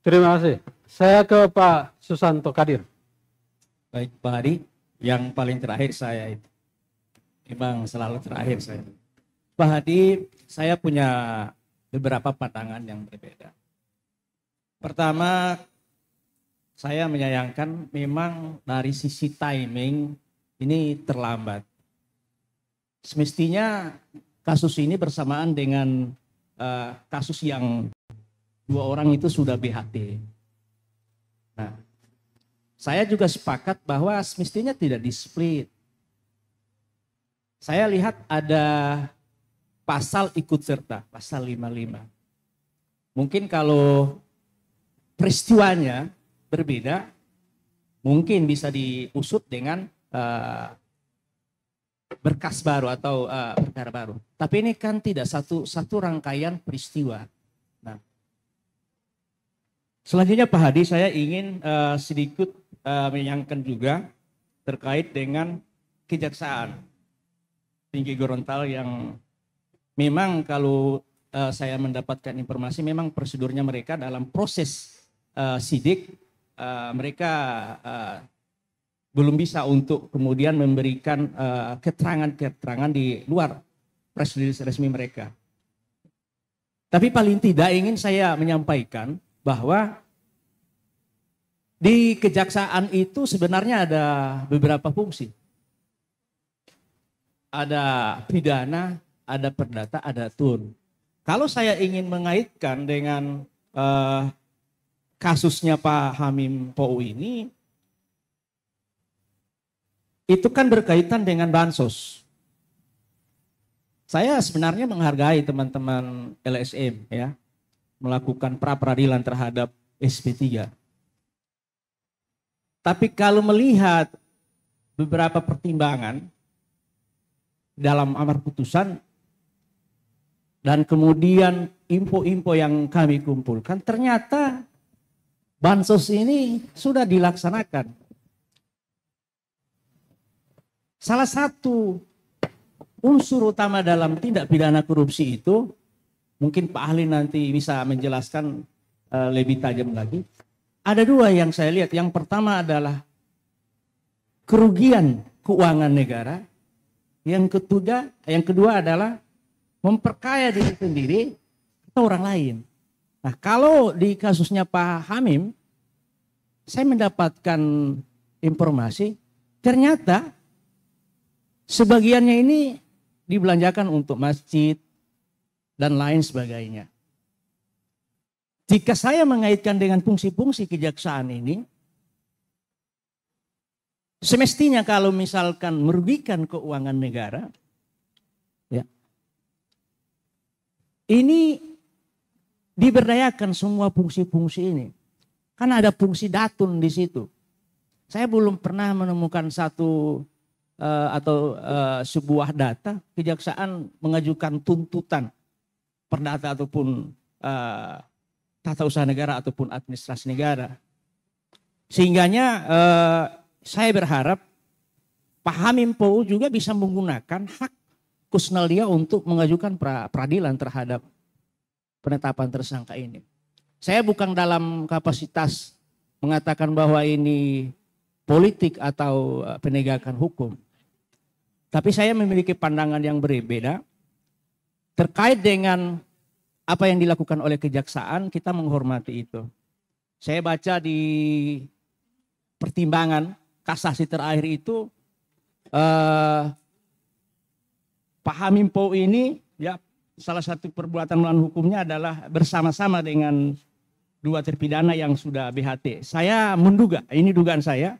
Terima kasih. Saya ke Pak Susanto Kadir. Baik, Pak Hadi, yang paling terakhir saya itu. Memang selalu terakhir saya. Pak Hadi, saya punya beberapa pandangan yang berbeda. Pertama, saya menyayangkan memang dari sisi timing ini terlambat. Semestinya kasus ini bersamaan dengan kasus yang 2 orang itu sudah BHT. Nah, saya juga sepakat bahwa semestinya tidak di-split. Saya lihat ada pasal ikut serta, pasal 55. Mungkin kalau peristiwanya berbeda, mungkin bisa diusut dengan berkas baru atau perkara baru. Tapi ini kan tidak satu rangkaian peristiwa. Nah, selanjutnya Pak Hadi, saya ingin sedikit menyayangkan juga terkait dengan Kejaksaan Tinggi Gorontalo yang memang kalau saya mendapatkan informasi memang prosedurnya mereka dalam proses sidik mereka belum bisa untuk kemudian memberikan keterangan-keterangan di luar press release resmi mereka. Tapi paling tidak ingin saya menyampaikan bahwa di kejaksaan itu sebenarnya ada beberapa fungsi. Ada pidana, ada perdata, ada tun. Kalau saya ingin mengaitkan dengan kasusnya Pak Hamim Pou ini, itu kan berkaitan dengan bansos. Saya sebenarnya menghargai teman-teman LSM ya, melakukan pra-peradilan terhadap SP3. Tapi kalau melihat beberapa pertimbangan dalam amar putusan dan kemudian info-info yang kami kumpulkan, ternyata bansos ini sudah dilaksanakan. Salah satu unsur utama dalam tindak pidana korupsi itu, mungkin Pak ahli nanti bisa menjelaskan lebih tajam lagi. Ada 2 yang saya lihat. Yang pertama adalah kerugian keuangan negara. Yang kedua adalah memperkaya diri sendiri atau orang lain. Nah, kalau di kasusnya Pak Hamim, saya mendapatkan informasi ternyata sebagiannya ini dibelanjakan untuk masjid dan lain sebagainya. Jika saya mengaitkan dengan fungsi-fungsi kejaksaan ini, semestinya kalau misalkan merugikan keuangan negara, ya, ini diberdayakan semua fungsi-fungsi ini. Kan ada fungsi datun di situ. Saya belum pernah menemukan satu sebuah data kejaksaan mengajukan tuntutan perdata ataupun tata usaha negara ataupun administrasi negara. Sehingganya saya berharap Pak Hamim Pou juga bisa menggunakan hak kusnal dia untuk mengajukan peradilan terhadap penetapan tersangka ini. Saya bukan dalam kapasitas mengatakan bahwa ini politik atau penegakan hukum. Tapi saya memiliki pandangan yang berbeda terkait dengan apa yang dilakukan oleh kejaksaan, kita menghormati itu. Saya baca di pertimbangan kasasi terakhir itu Pak Hamim Pou ini ya salah satu perbuatan melawan hukumnya adalah bersama-sama dengan 2 terpidana yang sudah BHT. Saya menduga, ini dugaan saya,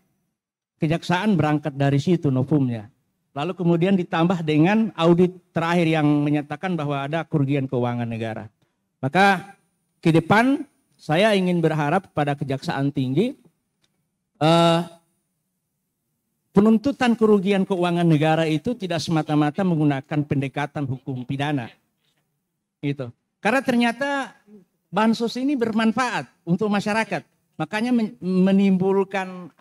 kejaksaan berangkat dari situ novumnya. Lalu kemudian ditambah dengan audit terakhir yang menyatakan bahwa ada kerugian keuangan negara. Maka ke depan saya ingin berharap pada Kejaksaan Tinggi penuntutan kerugian keuangan negara itu tidak semata-mata menggunakan pendekatan hukum pidana. Gitu. Karena ternyata bansos ini bermanfaat untuk masyarakat. Makanya menimbulkan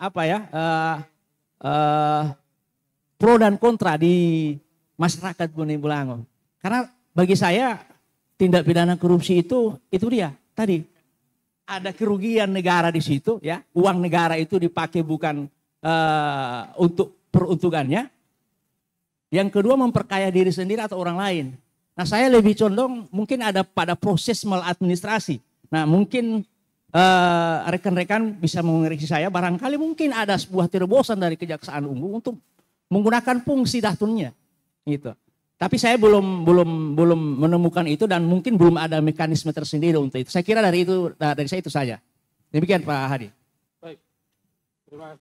pro dan kontra di masyarakat Bone Bolango. Karena bagi saya tindak pidana korupsi itu dia tadi ada kerugian negara di situ, ya. Uang negara itu dipakai bukan untuk peruntukannya. Yang kedua, memperkaya diri sendiri atau orang lain. Nah, saya lebih condong mungkin ada pada proses maladministrasi. Nah, mungkin rekan-rekan bisa mengoreksi saya, barangkali mungkin ada sebuah terobosan dari Kejaksaan Agung untuk menggunakan fungsi datunnya, gitu. Tapi saya belum menemukan itu dan mungkin belum ada mekanisme tersendiri untuk itu. Saya kira dari saya itu saja. Demikian Pak Hadi. Baik. Terima kasih.